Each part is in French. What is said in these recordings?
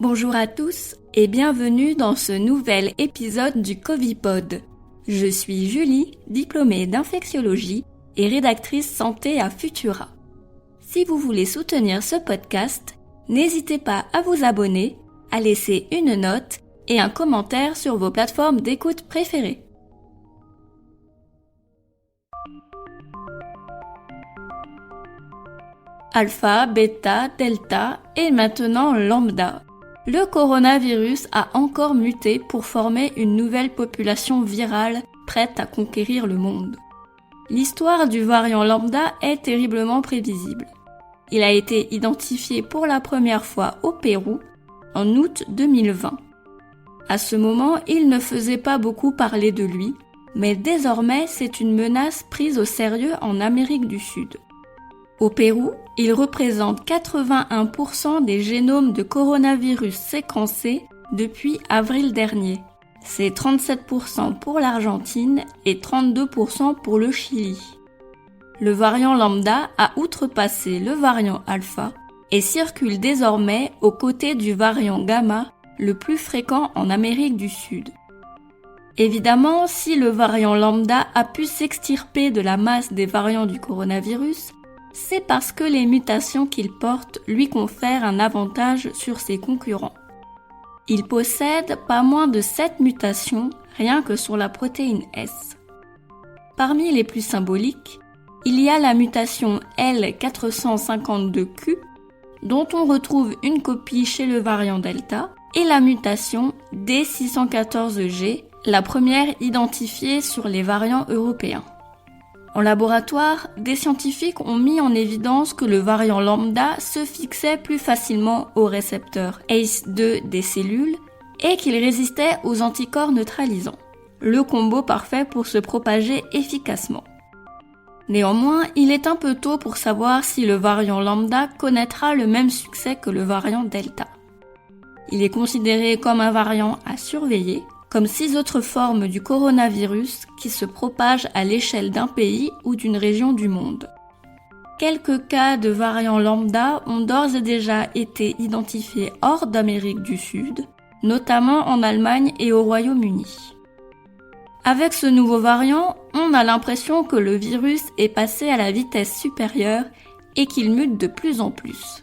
Bonjour à tous et bienvenue dans ce nouvel épisode du Covipod. Je suis Julie, diplômée d'infectiologie et rédactrice santé à Futura. Si vous voulez soutenir ce podcast, n'hésitez pas à vous abonner, à laisser une note et un commentaire sur vos plateformes d'écoute préférées. Alpha, bêta, delta et maintenant lambda. Le coronavirus a encore muté pour former une nouvelle population virale prête à conquérir le monde. L'histoire du variant lambda est terriblement prévisible. Il a été identifié pour la première fois au Pérou en août 2020. À ce moment, il ne faisait pas beaucoup parler de lui, mais désormais c'est une menace prise au sérieux en Amérique du Sud. Au Pérou, il représente 81% des génomes de coronavirus séquencés depuis avril dernier. C'est 37% pour l'Argentine et 32% pour le Chili. Le variant lambda a outrepassé le variant alpha et circule désormais aux côtés du variant gamma, le plus fréquent en Amérique du Sud. Évidemment, si le variant lambda a pu s'extirper de la masse des variants du coronavirus, c'est parce que les mutations qu'il porte lui confèrent un avantage sur ses concurrents. Il possède pas moins de 7 mutations rien que sur la protéine S. Parmi les plus symboliques, il y a la mutation L452Q, dont on retrouve une copie chez le variant Delta, et la mutation D614G, la première identifiée sur les variants européens. En laboratoire, des scientifiques ont mis en évidence que le variant lambda se fixait plus facilement au récepteur ACE2 des cellules et qu'il résistait aux anticorps neutralisants. Le combo parfait pour se propager efficacement. Néanmoins, il est un peu tôt pour savoir si le variant lambda connaîtra le même succès que le variant delta. Il est considéré comme un variant à surveiller, comme 6 autres formes du coronavirus qui se propagent à l'échelle d'un pays ou d'une région du monde. Quelques cas de variants lambda ont d'ores et déjà été identifiés hors d'Amérique du Sud, notamment en Allemagne et au Royaume-Uni. Avec ce nouveau variant, on a l'impression que le virus est passé à la vitesse supérieure et qu'il mute de plus en plus.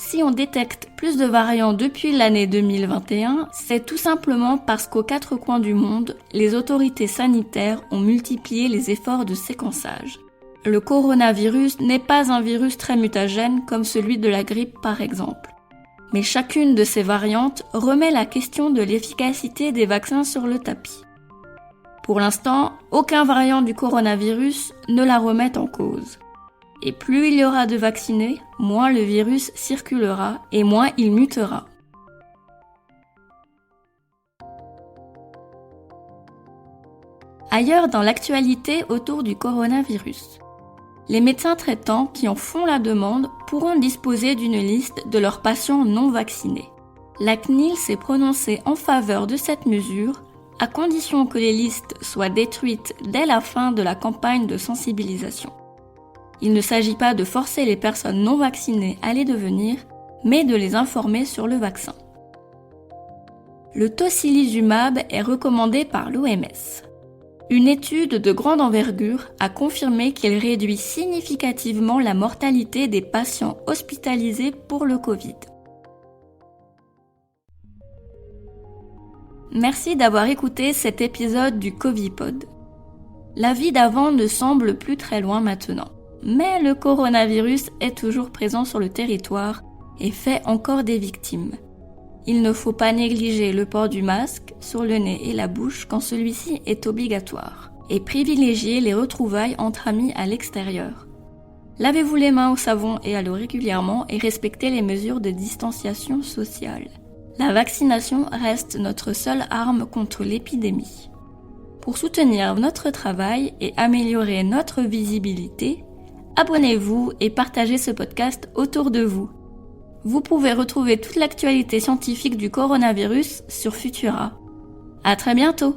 Si on détecte plus de variants depuis l'année 2021, c'est tout simplement parce qu'aux 4 coins du monde, les autorités sanitaires ont multiplié les efforts de séquençage. Le coronavirus n'est pas un virus très mutagène comme celui de la grippe par exemple. Mais chacune de ces variantes remet la question de l'efficacité des vaccins sur le tapis. Pour l'instant, aucun variant du coronavirus ne la remet en cause. Et plus il y aura de vaccinés, moins le virus circulera et moins il mutera. Ailleurs dans l'actualité autour du coronavirus, les médecins traitants qui en font la demande pourront disposer d'une liste de leurs patients non vaccinés. La CNIL s'est prononcée en faveur de cette mesure, à condition que les listes soient détruites dès la fin de la campagne de sensibilisation. Il ne s'agit pas de forcer les personnes non vaccinées à les devenir, mais de les informer sur le vaccin. Le tocilizumab est recommandé par l'OMS. Une étude de grande envergure a confirmé qu'il réduit significativement la mortalité des patients hospitalisés pour le Covid. Merci d'avoir écouté cet épisode du Covipod. La vie d'avant ne semble plus très loin maintenant. Mais le coronavirus est toujours présent sur le territoire et fait encore des victimes. Il ne faut pas négliger le port du masque sur le nez et la bouche quand celui-ci est obligatoire, et privilégier les retrouvailles entre amis à l'extérieur. Lavez-vous les mains au savon et à l'eau régulièrement et respectez les mesures de distanciation sociale. La vaccination reste notre seule arme contre l'épidémie. Pour soutenir notre travail et améliorer notre visibilité, abonnez-vous et partagez ce podcast autour de vous. Vous pouvez retrouver toute l'actualité scientifique du coronavirus sur Futura. À très bientôt!